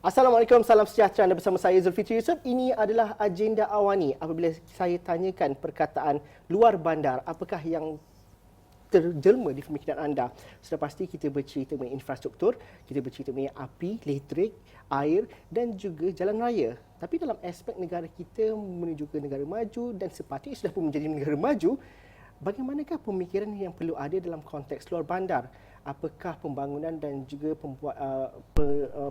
Assalamualaikum, salam sejahtera. Anda bersama saya Zulfikri Yusof. Ini adalah agenda awani. Apabila saya tanyakan perkataan luar bandar, apakah yang terjelma di pemikiran anda? Sudah pasti kita bercerita mengenai infrastruktur, kita bercerita mengenai api, elektrik, air dan juga jalan raya. Tapi dalam aspek negara kita menuju ke negara maju dan sepatutnya sudah pun menjadi negara maju, bagaimanakah pemikiran yang perlu ada dalam konteks luar bandar? Apakah pembangunan dan juga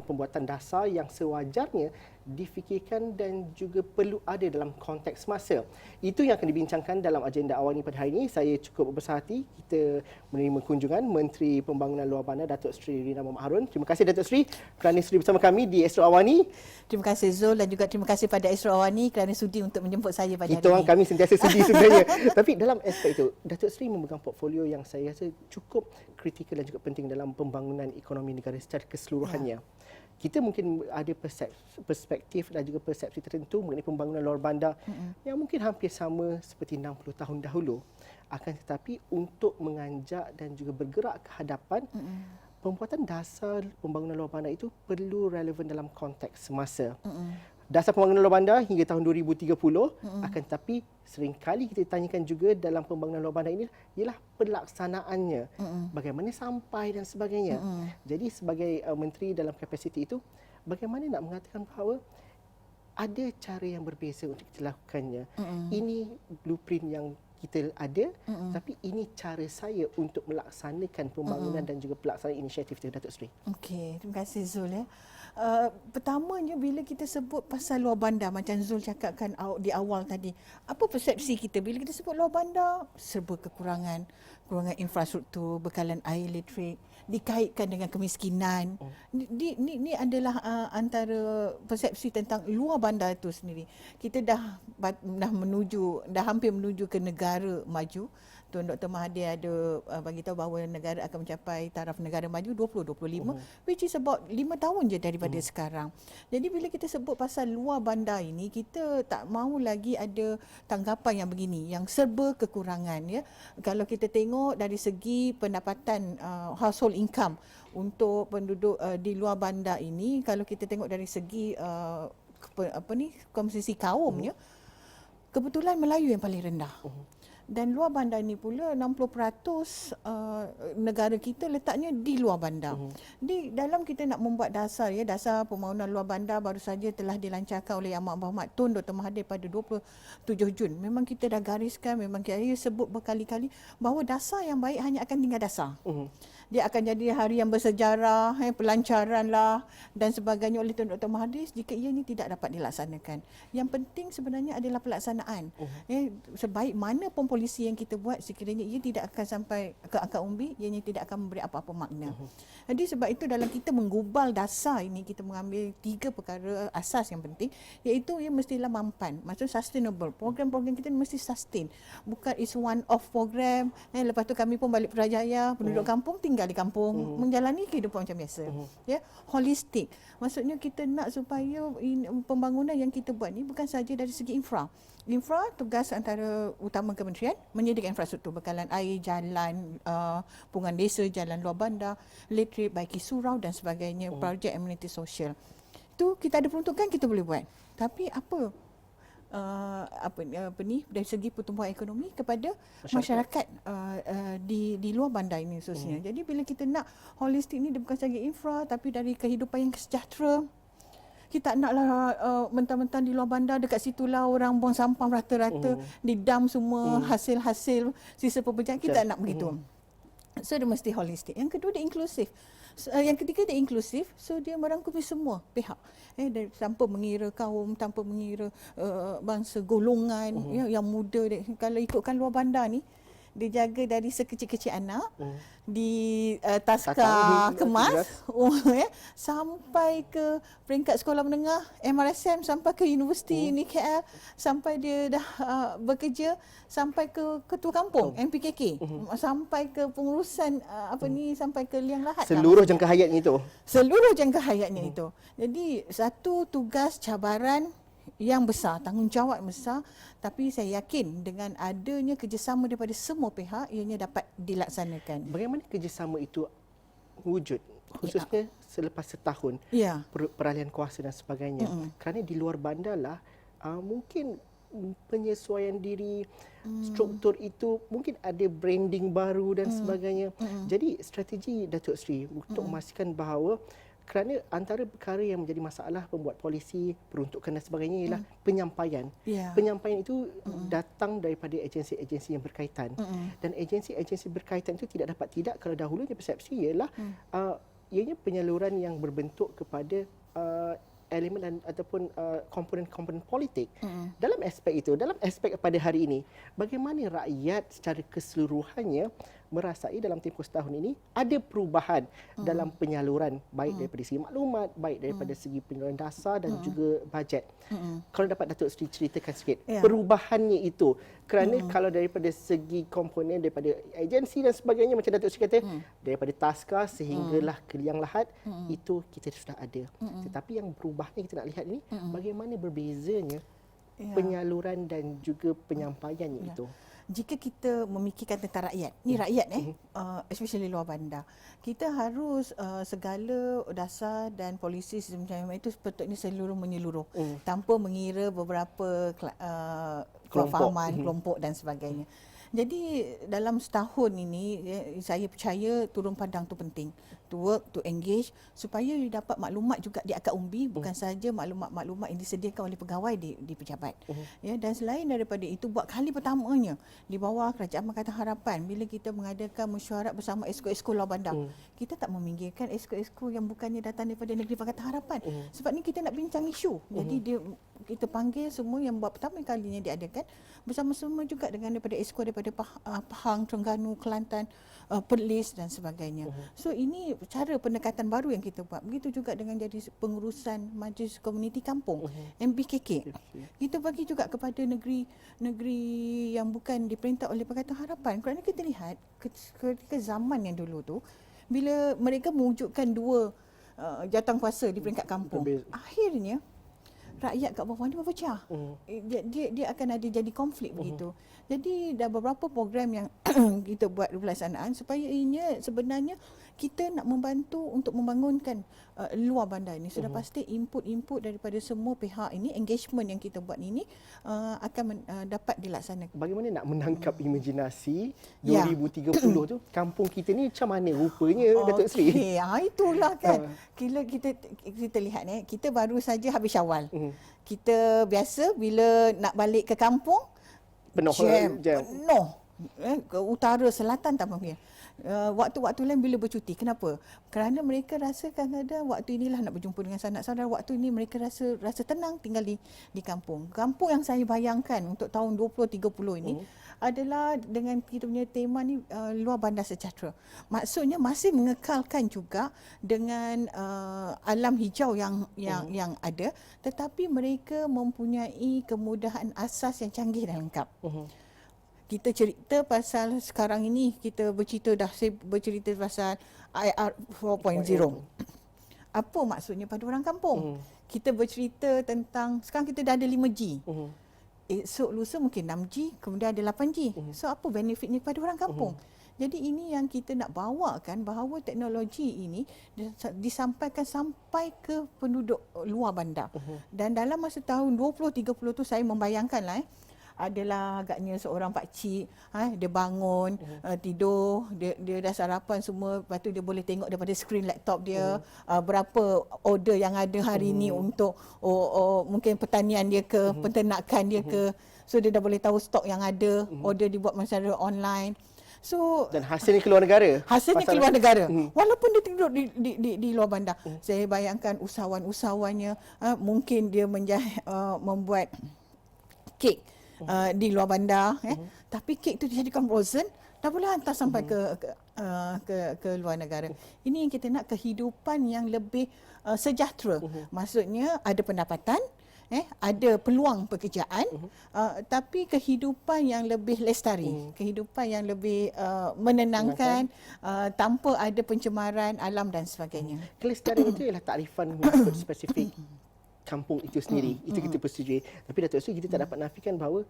pembuatan dasar yang sewajarnya difikirkan dan juga perlu ada dalam konteks masa? Itu yang akan dibincangkan dalam agenda awal ini pada hari ini. Saya cukup berbesar hati kita menerima kunjungan Menteri Pembangunan Luar Bandar Datuk Seri Rina Muhammad Harun. Terima kasih Datuk Seri kerana sudi bersama kami di Astro Awani. Terima kasih Zul dan juga terima kasih pada Astro Awani kerana sudi untuk menjemput saya pada hari ini. Kita orang kami sentiasa sudi sebenarnya. Tapi dalam aspek itu, Datuk Seri memegang portfolio yang saya rasa cukup kritikal dan juga penting dalam pembangunan ekonomi negara secara keseluruhannya. Kita mungkin ada perspektif dan juga persepsi tertentu mengenai pembangunan luar bandar yang mungkin hampir sama seperti 60 tahun dahulu. Akan tetapi untuk menganjak dan juga bergerak ke hadapan, pembuatan dasar pembangunan luar bandar itu perlu relevan dalam konteks semasa. Dasar pembangunan luar bandar hingga tahun 2030, akan tetapi seringkali kita tanyakan juga dalam pembangunan luar bandar ini ialah pelaksanaannya. Bagaimana sampai dan sebagainya. Jadi sebagai menteri dalam kapasiti itu, bagaimana nak mengatakan bahawa ada cara yang berbeza untuk kita lakukannya. Ini blueprint yang kita ada, tapi ini cara saya untuk melaksanakan pembangunan dan juga pelaksanaan inisiatif itu, Datuk Seri. Okey, terima kasih Zul ya. Pertamanya bila kita sebut pasal luar bandar macam Zul cakapkan di awal tadi, apa persepsi kita bila kita sebut luar bandar? Serba kekurangan infrastruktur, bekalan air, elektrik, dikaitkan dengan kemiskinan. Ini adalah antara persepsi tentang luar bandar itu sendiri. Kita dah hampir menuju ke negara maju. Tuan Dr. Mahathir ada bagi tahu bahawa negara akan mencapai taraf negara maju 2025, which is about 5 tahun je daripada sekarang. Jadi bila kita sebut pasal luar bandar ini, kita tak mahu lagi ada tanggapan yang begini, yang serba kekurangan ya. Kalau kita tengok dari segi pendapatan household income untuk penduduk di luar bandar ini, kalau kita tengok dari segi komposisi kaumnya, kebetulan Melayu yang paling rendah. Dan luar bandar ni pula 60% negara kita letaknya di luar bandar. Di dalam kita nak membuat dasar dasar pembangunan luar bandar baru saja telah dilancarkan oleh Yang Berhormat Tun Dr. Mahathir pada 27 Jun. Memang kita dah gariskan, memang kita sebut berkali-kali bahawa dasar yang baik hanya akan tinggal dasar. Dia akan jadi hari yang bersejarah, pelancaran lah dan sebagainya oleh Tun Dr. Mahathir jika ianya tidak dapat dilaksanakan. Yang penting sebenarnya adalah pelaksanaan. Sebaik mana pun polisi yang kita buat, sekiranya ia tidak akan sampai ke akar umbi, ianya tidak akan memberi apa-apa makna. Jadi sebab itu dalam kita menggubal dasar ini, kita mengambil 3 perkara asas yang penting, iaitu ia mestilah mampan, maksudnya sustainable. Program-program kita mesti sustain. Bukan is one off program, lepas tu kami pun balik Putrajaya, penduduk kampung tinggal di kampung, menjalani kehidupan macam biasa. Ya, holistik. Maksudnya kita nak supaya pembangunan yang kita buat ni bukan saja dari segi infra. Infra, tugas antara utama kementerian menyediakan infrastruktur, bekalan air, jalan, pungan desa, jalan luar bandar, elektrik, baiki surau dan sebagainya, projek ameniti sosial. Itu kita ada peruntukan, kita boleh buat. Tapi apa dari segi pertumbuhan ekonomi kepada masyarakat di luar bandar ini khususnya. Jadi bila kita nak holistik ni, dia bukan sahaja infra tapi dari kehidupan yang sejahtera. Kita naklah mentang-mentang di luar bandar, dekat situlah orang buang sampah rata-rata, didam semua hasil-hasil sisa pekerjaan. Kita nak begitu. So dia mesti holistik. Yang kedua dia inklusif. Yang ketiga dia inklusif, so dia merangkumi semua pihak. Tanpa mengira kaum, tanpa mengira bangsa, golongan, yang muda. Kalau ikutkan luar bandar ni, dia jaga dari sekecil-kecil anak di taska kemas sampai ke peringkat sekolah menengah MRSM, sampai ke universiti ni KL, sampai dia dah bekerja, sampai ke ketua kampung MPKK, sampai ke pengurusan sampai ke liang lahat. Seluruh jangka hayatnya itu. Seluruh jangka hayatnya itu. Jadi satu tugas cabaran yang besar, tanggungjawab besar, tapi saya yakin dengan adanya kerjasama daripada semua pihak, ianya dapat dilaksanakan. Bagaimana kerjasama itu wujud? khususnya selepas setahun Ya. peralihan kuasa dan sebagainya. Kerana di luar bandar lah mungkin penyesuaian diri, struktur itu mungkin ada branding baru dan sebagainya. Jadi strategi Datuk Seri untuk memastikan bahawa kerana antara perkara yang menjadi masalah pembuat polisi, peruntukan dan sebagainya ialah penyampaian. Ya. Penyampaian itu datang daripada agensi-agensi yang berkaitan. Dan agensi-agensi berkaitan itu tidak dapat tidak kalau dahulunya persepsi ialah ianya penyaluran yang berbentuk kepada elemen dan ataupun komponen-komponen politik. Dalam aspek itu, dalam aspek pada hari ini, bagaimana rakyat secara keseluruhannya merasai dalam tempoh setahun ini ada perubahan dalam penyaluran baik daripada segi maklumat, baik daripada segi penyaluran dasar dan juga bajet. Kalau dapat Datuk Seri ceritakan sikit perubahannya itu. Kerana kalau daripada segi komponen daripada agensi dan sebagainya macam Datuk Seri kata daripada taska sehinggalah ke liang lahat itu kita sudah ada. Tetapi yang berubahnya kita nak lihat ini bagaimana berbezanya penyaluran dan juga penyampaiannya itu. Jika kita memikirkan tentang rakyat, ni rakyat especially luar bandar, kita harus segala dasar dan polisi sistem macam itu sepatutnya seluruh menyeluruh tanpa mengira beberapa kefahaman kelompok dan sebagainya. Jadi dalam setahun ini saya percaya turun padang tu penting. To work, to engage supaya dapat maklumat juga di akad umbi, bukan sahaja maklumat-maklumat yang disediakan oleh pegawai di pejabat. Ya, dan selain daripada itu buat kali pertamanya di bawah Kerajaan Pakatan Harapan bila kita mengadakan mesyuarat bersama esko-esko luar bandar. Kita tak meminggirkan esko-esko yang bukannya datang daripada Negeri Pakatan Harapan. Sebab ni kita nak bincang isu. Jadi kita panggil semua yang buat pertama kalinya diadakan bersama-sama juga dengan daripada esko daripada Pahang, Terengganu, Kelantan, Perlis dan sebagainya. So ini cara pendekatan baru yang kita buat. Begitu juga dengan jadi pengurusan Majlis Komuniti Kampung, MBKK. Kita bagi juga kepada negeri yang bukan diperintah oleh Pakatan Harapan. Kerana kita lihat ketika zaman yang dulu tu bila mereka mewujudkan dua jawatankuasa di peringkat kampung, akhirnya rakyat kat bawah ni berpecah. Dia akan ada jadi konflik begitu. Jadi dah beberapa program yang kita buat pelaksanaan supaya ianya sebenarnya kita nak membantu untuk membangunkan luar bandar ini. Sudah pasti input-input daripada semua pihak ini, engagement yang kita buat ini akan dapat dilaksanakan. Bagaimana nak menangkap imajinasi 2030 tu kampung kita ni macam mana rupanya Datuk Seri? Itulah kan. Kita lihat kita baru saja habis Syawal. Kita biasa bila nak balik ke kampung penuh jam. Penuh. Ke utara, selatan tak mungkin. Waktu-waktu lain bila bercuti. Kenapa? Kerana mereka rasa kadang-kadang waktu inilah nak berjumpa dengan sanak saudara. Waktu ini mereka rasa tenang tinggal di kampung. Kampung yang saya bayangkan untuk tahun 2030 ini adalah dengan kita punya tema ni luar bandar sejahtera. Maksudnya masih mengekalkan juga dengan alam hijau yang ada, tetapi mereka mempunyai kemudahan asas yang canggih dan lengkap. Kita cerita pasal sekarang ini saya bercerita pasal IR 4.0. Apa maksudnya pada orang kampung? Kita bercerita tentang sekarang kita dah ada 5G. Esok lusa mungkin 6G, kemudian ada 8G. So apa benefitnya kepada orang kampung? Jadi ini yang kita nak bawakan bahawa teknologi ini disampaikan sampai ke penduduk luar bandar. Dan dalam masa tahun 2030 tu saya membayangkanlah adalah agaknya seorang pakcik, dia bangun, tidur, dia dah sarapan semua, lepas tu dia boleh tengok daripada skrin laptop dia berapa order yang ada hari ni untuk mungkin pertanian dia ke, peternakan dia ke. So dia dah boleh tahu stok yang ada, order dibuat secara online. So dan hasilnya keluar negara. Keluar negara. Walaupun dia tidur di luar bandar. Saya bayangkan usahawan-usahawannya mungkin dia membuat kek di luar bandar, tapi kek itu dijadikan frozen, dah boleh hantar sampai ke luar negara. Ini yang kita nak, kehidupan yang lebih sejahtera. Maksudnya ada pendapatan, ada peluang pekerjaan, tapi kehidupan yang lebih lestari, kehidupan yang lebih menenangkan, tanpa ada pencemaran alam dan sebagainya. Kelestarian itu ialah takrifan khusus spesifik kampung itu sendiri. Itu kita persetujui. Tapi Datuk Seri, kita tak dapat nafikan bahawa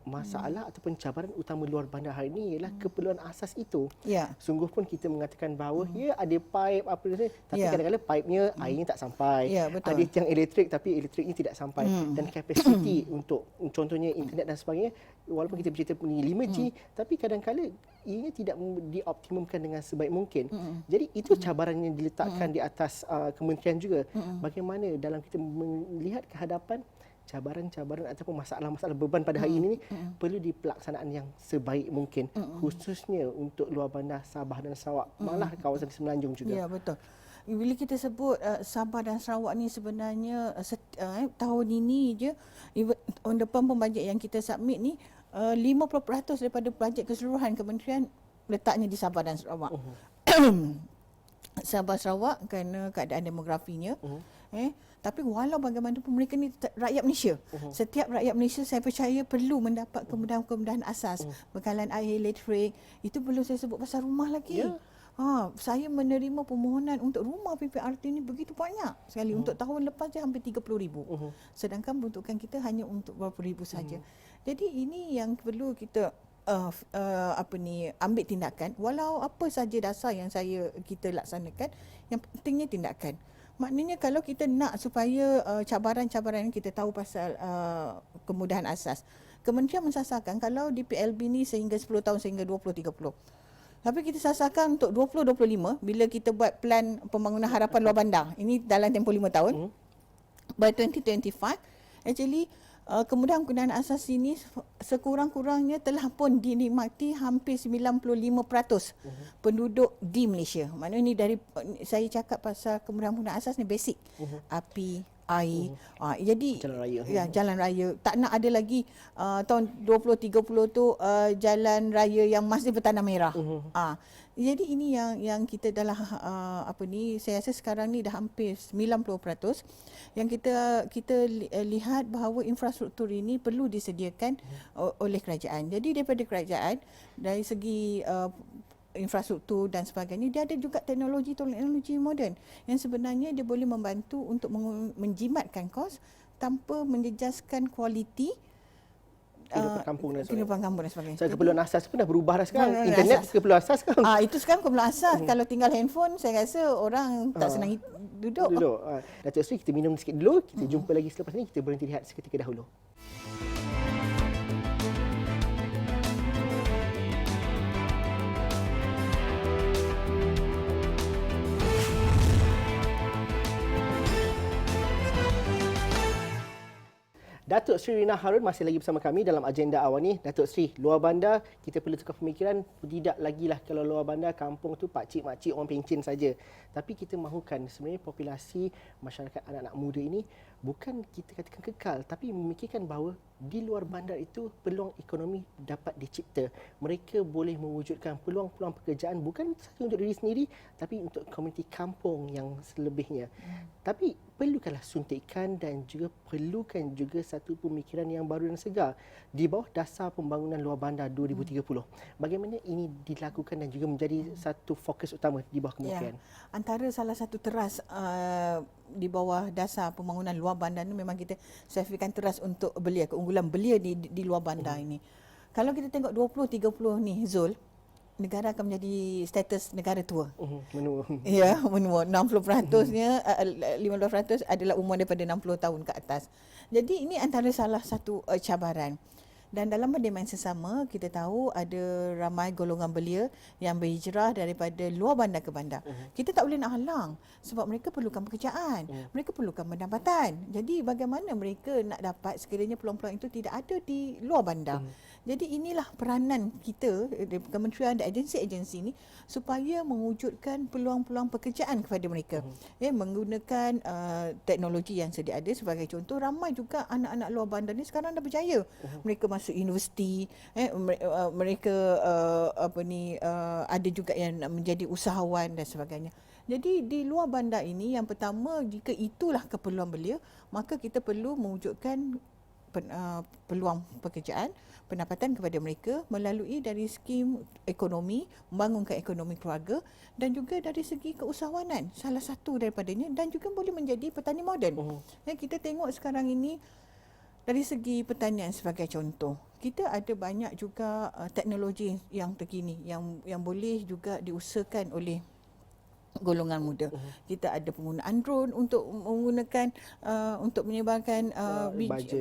masalah ataupun cabaran utama luar bandar hari ini ialah keperluan asas itu. Ya. Sungguh pun kita mengatakan bahawa ada pipe apa ni, tapi kadang-kadang pipe-nya airnya tak sampai. Ya, betul. Ada tiang elektrik tapi elektriknya tidak sampai. Dan kapasiti untuk contohnya internet dan sebagainya, walaupun kita bercerita ni 5G, tapi kadang-kadang ianya tidak dioptimumkan dengan sebaik mungkin. Jadi itu cabaran yang diletakkan di atas kementerian juga. Bagaimana dalam kita melihat ke hadapan cabaran-cabaran ataupun masalah-masalah beban pada hari ini perlu dipelaksanaan yang sebaik mungkin, khususnya untuk luar bandar Sabah dan Sarawak, malah kawasan Semenanjung juga. Ya, betul. Bila kita sebut Sabah dan Sarawak ni sebenarnya tahun ini je, tahun depan pun bajet yang kita submit ni 50% daripada bajet keseluruhan kementerian letaknya di Sabah dan Sarawak. Sabah Sarawak kerana keadaan demografinya. Tapi walau bagaimanapun mereka ni rakyat Malaysia. Setiap rakyat Malaysia saya percaya perlu mendapat kemudahan-kemudahan asas. Bekalan air, elektrik. Itu belum saya sebut pasal rumah lagi. Saya menerima permohonan untuk rumah PPRT ni begitu banyak sekali. Untuk tahun lepas je hampir 30,000. Sedangkan peruntukan kita hanya untuk berapa ribu saja. Jadi ini yang perlu kita ambil tindakan. Walau apa saja dasar yang kita laksanakan, yang pentingnya tindakan. Maknanya kalau kita nak supaya cabaran-cabaran yang kita tahu pasal kemudahan asas, kementerian mensasarkan kalau di PLB ni sehingga 10 tahun sehingga 2030. Tapi kita sasarkan untuk 2025 bila kita buat plan pembangunan harapan luar bandar. Ini dalam tempoh 5 tahun. By 2025 actually kemudahan-kemudahan asas ini sekurang-kurangnya telah pun dinikmati hampir 95% penduduk di Malaysia. Maknanya ni dari saya cakap pasal kemudahan-kemudahan asas ni basic. Api, air. Jadi Jalan raya. Ya, jalan raya. Tak nak ada lagi tahun 2030 tu jalan raya yang masih bertanah merah. Jadi ini yang kita dah saya rasa sekarang ni dah hampir 90% yang kita lihat bahawa infrastruktur ini perlu disediakan oleh kerajaan. Jadi daripada kerajaan dari segi infrastruktur dan sebagainya, dia ada juga teknologi moden yang sebenarnya dia boleh membantu untuk menjimatkan kos tanpa menjejaskan kualiti kehidupan kampung dan sebagainya. Kehidupan kampung dan sebagainya. So, keperluan asas pun dah berubah dah sekarang. Internet keperluan asas sekarang. Itu sekarang keperluan asas. Kalau tinggal handphone, saya rasa orang tak senang duduk. Datuk Seri, kita minum sikit dulu. Kita jumpa lagi selepas ini. Kita berhenti lihat seketika dahulu. Datuk Seri Rina Harun masih lagi bersama kami dalam agenda awal ni. Datuk Seri, luar bandar kita perlu tukar pemikiran, tidak lagi lah kalau luar bandar kampung tu pakcik-makcik orang pencen saja. Tapi kita mahukan sebenarnya populasi masyarakat anak-anak muda ini bukan kita katakan kekal, tapi memikirkan bahawa di luar bandar itu peluang ekonomi dapat dicipta. Mereka boleh mewujudkan peluang-peluang pekerjaan bukan sahaja untuk diri sendiri, tapi untuk komuniti kampung yang selebihnya. Tapi perlukanlah suntikan dan juga perlukan juga satu pemikiran yang baru dan segar di bawah dasar pembangunan luar bandar 2030. Bagaimana ini dilakukan dan juga menjadi satu fokus utama di bawah kementerian? Antara salah satu teras di bawah dasar pembangunan luar bandar ni memang kita sertifikatkan teras untuk belia, keunggulan belia di luar bandar ini. Kalau kita tengok 2030 ni Zul, negara akan menjadi status negara tua. Menua. Ya, menua. 60%-nya 15% adalah umur daripada 60 tahun ke atas. Jadi ini antara salah satu cabaran. Dan dalam pada masa sama, kita tahu ada ramai golongan belia yang berhijrah daripada luar bandar ke bandar. Kita tak boleh nak halang sebab mereka perlukan pekerjaan, mereka perlukan pendapatan. Jadi bagaimana mereka nak dapat sekiranya peluang-peluang itu tidak ada di luar bandar. Jadi inilah peranan kita, kementerian dan agensi-agensi ini supaya mewujudkan peluang-peluang pekerjaan kepada mereka. Menggunakan teknologi yang sedia ada. Sebagai contoh, ramai juga anak-anak luar bandar ni sekarang dah berjaya. Mereka masuk universiti, mereka ada juga yang menjadi usahawan dan sebagainya. Jadi di luar bandar ini, yang pertama, jika itulah keperluan belia, maka kita perlu mewujudkan peluang pekerjaan, pendapatan kepada mereka melalui dari skim ekonomi, membangunkan ekonomi keluarga dan juga dari segi keusahawanan, salah satu daripadanya, dan juga boleh menjadi petani moden. Kita tengok sekarang ini Dari segi pertanian sebagai contoh, kita ada banyak juga teknologi yang terkini yang boleh juga diusahakan oleh golongan muda. Kita ada penggunaan drone untuk menggunakan untuk menyebarkan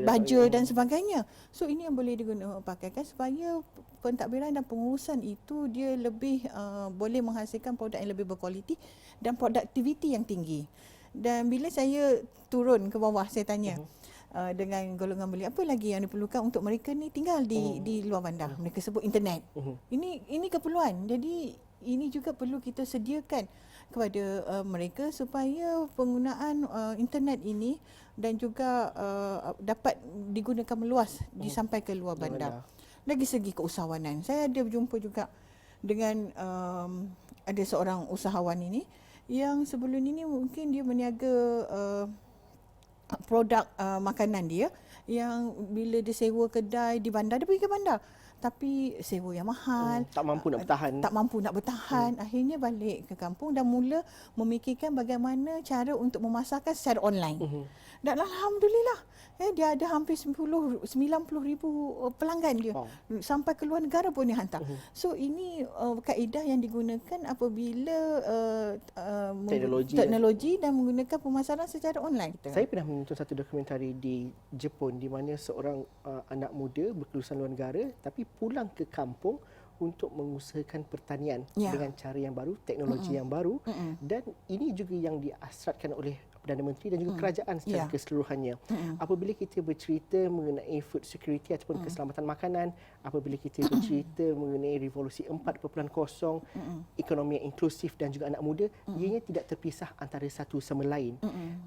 baja dan sebagainya. So ini yang boleh pakaikan supaya pentadbiran dan pengurusan itu dia lebih boleh menghasilkan produk yang lebih berkualiti dan produktiviti yang tinggi. Dan bila saya turun ke bawah, saya tanya dengan golongan belia, apa lagi yang diperlukan untuk mereka ni tinggal di luar bandar. Mereka sebut internet. Ini keperluan. Jadi ini juga perlu kita sediakan kepada mereka supaya penggunaan internet ini dan juga dapat digunakan meluas disampai ke luar bandar. Dari segi keusahawanan, saya ada berjumpa juga dengan ada seorang usahawan ini yang sebelum ini mungkin dia meniaga produk makanan dia, yang bila dia sewa kedai di bandar, dia pergi ke bandar tapi sewa yang mahal, tak mampu nak bertahan. Akhirnya balik ke kampung dan mula memikirkan bagaimana cara untuk memasarkan secara online. Dan alhamdulillah dia ada hampir 90,000 pelanggan dia. Sampai ke luar negara pun dia hantar. So ini kaedah yang digunakan apabila teknologi dan menggunakan pemasaran secara online. Saya pernah menonton satu dokumentari di Jepun di mana seorang anak muda berkelulusan luar negara tapi pulang ke kampung untuk mengusahakan pertanian dengan cara yang baru, teknologi yang baru, dan ini juga yang diasratkan oleh Perdana Menteri dan juga kerajaan secara keseluruhannya. Apabila kita bercerita mengenai food security ataupun keselamatan makanan, apabila kita bercerita mengenai revolusi 4.0, ekonomi yang inklusif dan juga anak muda, ianya tidak terpisah antara satu sama lain.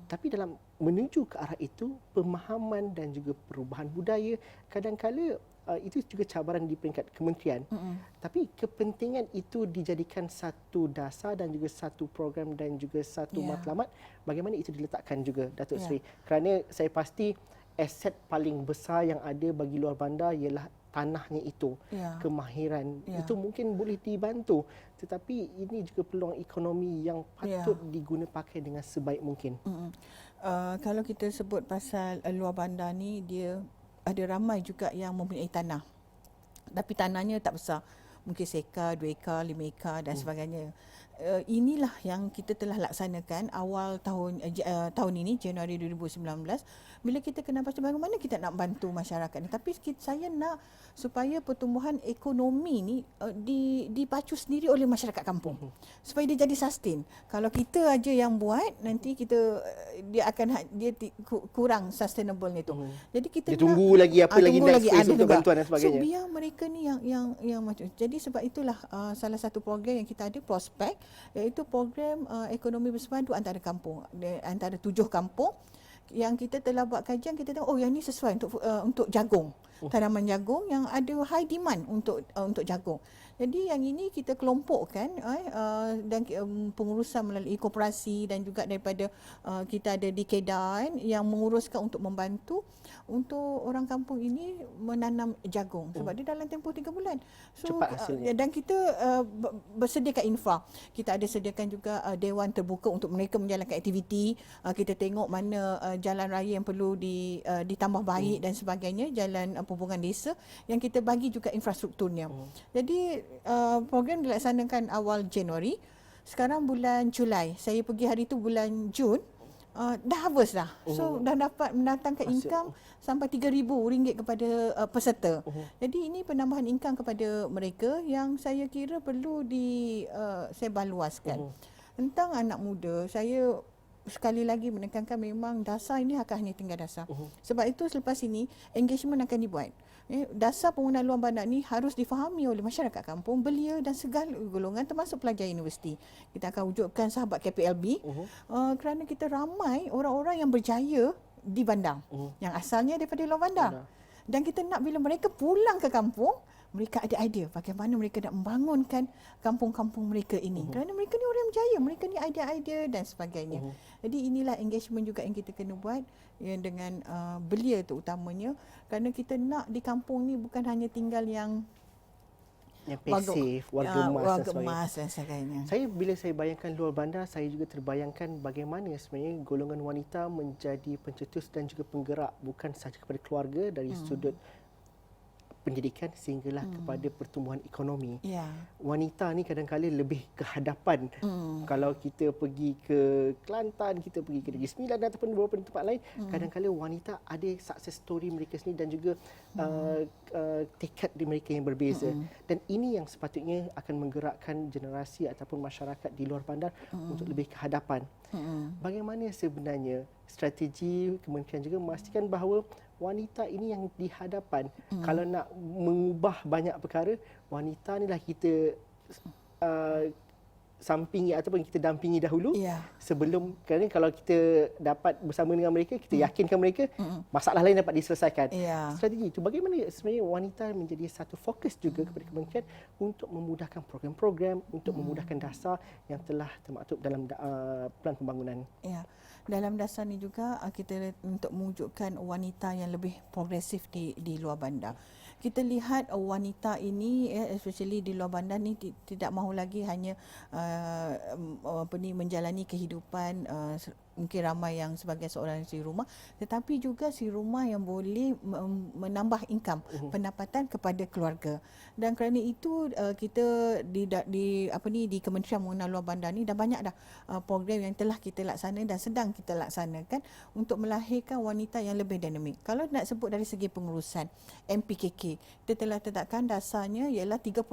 Tapi dalam menuju ke arah itu, pemahaman dan juga perubahan budaya kadang-kala itu juga cabaran di peringkat kementerian. Tapi kepentingan itu dijadikan satu dasar dan juga satu program dan juga satu matlamat. Bagaimana itu diletakkan juga, Datuk Seri? Kerana saya pasti aset paling besar yang ada bagi luar bandar ialah tanahnya itu. Kemahiran itu mungkin boleh dibantu. Tetapi ini juga peluang ekonomi yang patut diguna pakai dengan sebaik mungkin. Kalau kita sebut pasal luar bandar ni, dia ada ramai juga yang mempunyai tanah. Tapi tanahnya tak besar. Mungkin 1 ekar, 2 ekar, 5 ekar dan sebagainya. Inilah yang kita telah laksanakan awal tahun ini, Januari 2019. Bila kita kena baca bagaimana kita nak bantu masyarakat ni. Tapi saya nak supaya pertumbuhan ekonomi ni dipacu sendiri oleh masyarakat kampung. Supaya dia jadi sustain. Kalau kita aja yang buat, nanti dia kurang sustainable ni tu. Jadi kita dia tunggu lagi apa lagi next phase untuk bantuan dan sebagainya. So biar mereka ni yang macam. Jadi sebab itulah salah satu program yang kita ada, Prospek, iaitu program ekonomi bersepadu antara kampung, antara 7 kampung yang kita telah buat kajian. Kita tengok yang ni sesuai untuk jagung, tanaman jagung yang ada high demand untuk jagung. Jadi yang ini kita kelompokkan dan pengurusan melalui koperasi dan juga daripada kita ada di Kedah yang menguruskan untuk membantu untuk orang kampung ini menanam jagung sebab dia dalam tempoh 3 bulan. So cepat hasilnya. Dan kita bersediakan infra. Kita ada sediakan juga dewan terbuka untuk mereka menjalankan aktiviti. Kita tengok mana jalan raya yang perlu ditambah baik dan sebagainya, jalan perhubungan desa yang kita bagi juga infrastrukturnya. Jadi program dilaksanakan awal Januari. Sekarang bulan Julai. Saya pergi hari itu bulan Jun. Dah harvest dah. So dah dapat mendatangkan income sampai RM3,000 kepada peserta. Jadi ini penambahan income kepada mereka yang saya kira perlu disebar luaskan. Tentang anak muda, saya sekali lagi menekankan memang dasar ini akan hanya tinggal dasar. Sebab itu selepas ini engagement akan dibuat. Dasar penggunaan luar bandar ni harus difahami oleh masyarakat kampung, belia dan segala golongan termasuk pelajar universiti. Kita akan wujudkan sahabat KPLB kerana kita ramai orang-orang yang berjaya di bandar yang asalnya daripada luar bandar. Dan kita nak bila mereka pulang ke kampung, mereka ada idea bagaimana mereka nak membangunkan kampung-kampung mereka ini. Kerana mereka ni orang yang berjaya, mereka ni idea-idea dan sebagainya. Jadi inilah engagement juga yang kita kena buat dengan belia tu utamanya. Kerana kita nak di kampung ni bukan hanya tinggal yang yang pasif, warga emas dan warga sebagainya. emas dan sebagainya. Bila saya bayangkan luar bandar, saya juga terbayangkan bagaimana sebenarnya golongan wanita menjadi pencetus dan juga penggerak bukan sahaja kepada keluarga dari sudut pendidikan sehinggalah kepada pertumbuhan ekonomi. Ya. Wanita ni kadang-kadang lebih ke hadapan. Kalau kita pergi ke Kelantan, kita pergi ke Negeri Sembilan ataupun beberapa tempat lain, kadang-kadang wanita ada success story mereka sendiri dan juga tekad di mereka yang berbeza. Dan ini yang sepatutnya akan menggerakkan generasi ataupun masyarakat di luar bandar untuk lebih ke hadapan. Bagaimana sebenarnya strategi kementerian juga memastikan bahawa wanita ini yang di hadapan. Kalau nak mengubah banyak perkara, wanita inilah kita sampingi ataupun kita dampingi dahulu sebelum, kerana kalau kita dapat bersama dengan mereka, kita yakinkan mereka, masalah lain dapat diselesaikan. Strategi itu bagaimana sebenarnya wanita menjadi satu fokus juga kepada kementerian untuk memudahkan program-program, untuk memudahkan dasar yang telah termaktub dalam Pelan Pembangunan. Ya. Dalam dasar ni juga kita untuk mewujudkan wanita yang lebih progresif di luar bandar. Kita lihat wanita ini especially di luar bandar ni tidak mahu lagi hanya menjalani kehidupan mungkin ramai yang sebagai seorang isteri rumah, tetapi juga si rumah yang boleh menambah income, pendapatan kepada keluarga. Dan kerana itu kita di Kementerian Pembangunan Luar Bandar ni dah banyak dah program yang telah kita laksana dan sedang kita laksanakan untuk melahirkan wanita yang lebih dinamik. Kalau nak sebut dari segi pengurusan MPKK, kita telah tetapkan dasarnya ialah 30%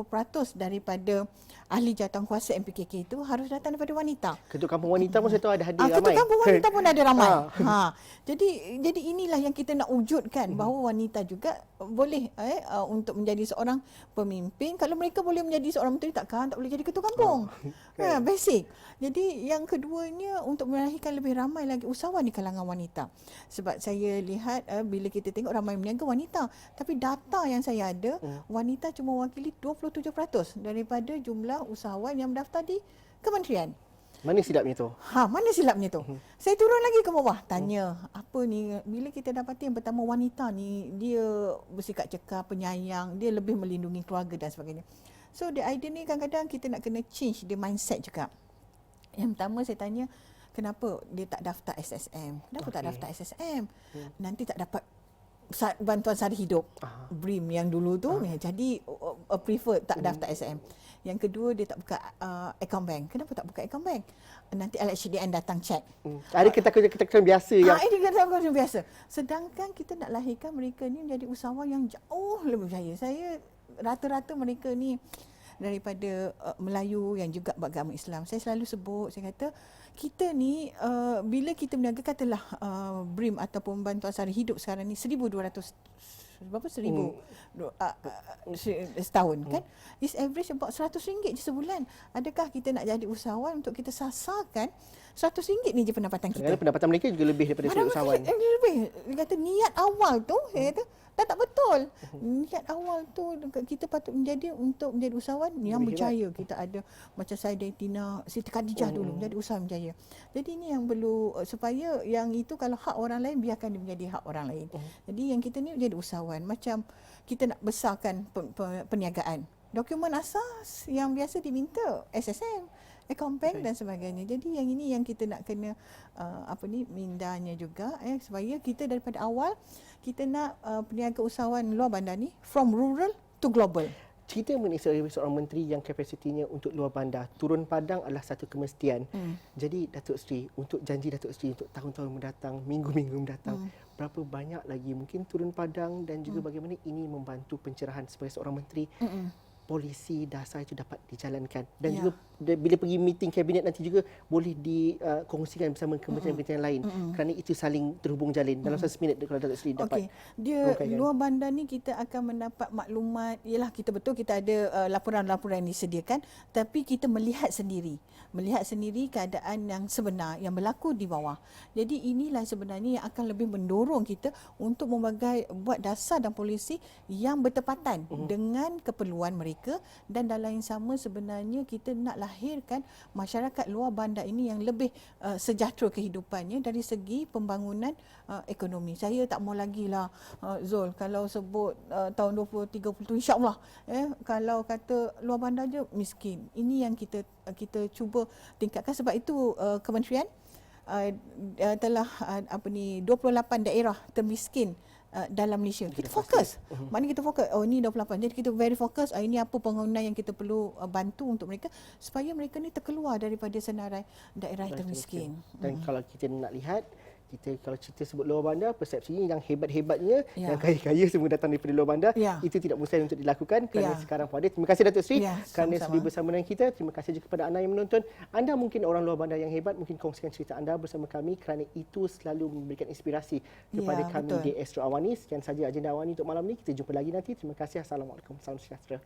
daripada ahli jawatankuasa MPKK itu harus datang daripada wanita. Ketua Kampung Wanita pun saya tahu ada hadir ramai. Ketua Kampung Wanita pun ada ramai. Jadi inilah yang kita nak wujudkan bahawa wanita juga boleh untuk menjadi seorang pemimpin. Kalau mereka boleh menjadi seorang menteri, tak boleh jadi ketua kampung. Basic. Jadi yang keduanya untuk melahirkan lebih ramai lagi usahawan di kalangan wanita. Sebab saya lihat bila kita tengok ramai berniaga wanita, tapi data yang saya ada, wanita cuma mewakili 27% daripada jumlah usahawan yang mendaftar di kementerian. Mana silapnya tu? Mana silapnya tu? Saya turun lagi ke bawah, tanya, apa ni? Bila kita dapati yang pertama, wanita ni dia bersikap cekap, penyayang, dia lebih melindungi keluarga dan sebagainya. So the idea ni kadang-kadang kita nak kena change the mindset juga. Yang pertama saya tanya, kenapa dia tak daftar SSM? Kenapa tak daftar SSM? Nanti tak dapat bantuan sara hidup. BRIM yang dulu tu, jadi prefer tak daftar SSM. Yang kedua, dia tak buka account bank. Kenapa tak buka account bank? Nanti LHDN datang cek. Ada ketakutan biasa yang... Ini ketakutan biasa. Sedangkan kita nak lahirkan mereka ni menjadi usahawan yang jauh lebih berjaya. Saya rata-rata mereka ni daripada Melayu yang juga beragama Islam. Saya selalu sebut, saya kata, kita ni bila kita berniaga, katalah BRIM ataupun bantuan sara hidup sekarang ni 1,200 berapa 1,000 setahun kan, is average about RM100 je sebulan. Adakah kita nak jadi usahawan untuk kita sasarkan RM100 ni je pendapatan kita? Kerana pendapatan mereka juga lebih daripada usahawan. Lebih. Dia kata niat awal tu, saya kata dah tak betul. Niat awal tu kita patut menjadi untuk menjadi usahawan yang berjaya. Kita ada macam saya dan Tina, Siti Khadijah dulu menjadi usahawan berjaya. Jadi ini yang perlu, supaya yang itu kalau hak orang lain, biarkan dia menjadi hak orang lain. Jadi yang kita ni menjadi usahawan. Macam kita nak besarkan perniagaan. Dokumen asas yang biasa diminta SSM, account bank dan sebagainya. Jadi yang ini yang kita nak kena mindanya juga supaya kita daripada awal kita nak peniaga usahawan luar bandar ni from rural to global. Cerita mengenai seorang menteri yang kapasitinya untuk luar bandar, turun padang adalah satu kemestian. Jadi Datuk Seri, untuk janji Datuk Seri untuk tahun-tahun mendatang, minggu-minggu mendatang, berapa banyak lagi mungkin turun padang dan juga bagaimana ini membantu pencerahan sebagai seorang menteri, polisi dasar itu dapat dijalankan dan juga bila pergi meeting kabinet nanti juga boleh dikongsikan bersama kementerian-kementerian lain kerana itu saling terhubung jalin. Dalam 1 minit kalau Datuk Seri dapat. Dia luar bandar ni kita akan mendapat maklumat, ialah kita betul kita ada laporan-laporan yang disediakan, tapi kita melihat sendiri keadaan yang sebenar yang berlaku di bawah. Jadi inilah sebenarnya yang akan lebih mendorong kita untuk buat dasar dan polisi yang bertepatan dengan keperluan mereka. mereka, dan dalam yang sama sebenarnya kita nak lahirkan masyarakat luar bandar ini yang lebih sejahtera kehidupannya dari segi pembangunan ekonomi. Saya tak mau lagi lah Zul, kalau sebut tahun 2030 tu insya-Allah kalau kata luar bandar je miskin. Ini yang kita cuba tingkatkan, sebab itu kementerian telah 28 daerah termiskin dalam Malaysia. Kita fokus. Maknanya kita fokus. Oh, ini 28. Jadi kita very fokus. Ini apa pembangunan yang kita perlu bantu untuk mereka supaya mereka ni terkeluar daripada senarai daerah yang termiskin. Dan kalau kita nak lihat, kita kalau cerita sebut luar bandar, persepsinya yang hebat-hebatnya, yang kaya-kaya semua datang daripada luar bandar, itu tidak mustahil untuk dilakukan kerana sekarang pun ada. Terima kasih Datuk Seri kerana sudi bersama dengan kita. Terima kasih juga kepada anda yang menonton. Anda mungkin orang luar bandar yang hebat, mungkin kongsikan cerita anda bersama kami kerana itu selalu memberikan inspirasi kepada kami di Astro Awani. Sekian saja agenda Awani untuk malam ini. Kita jumpa lagi nanti. Terima kasih. Assalamualaikum. Salam sejahtera.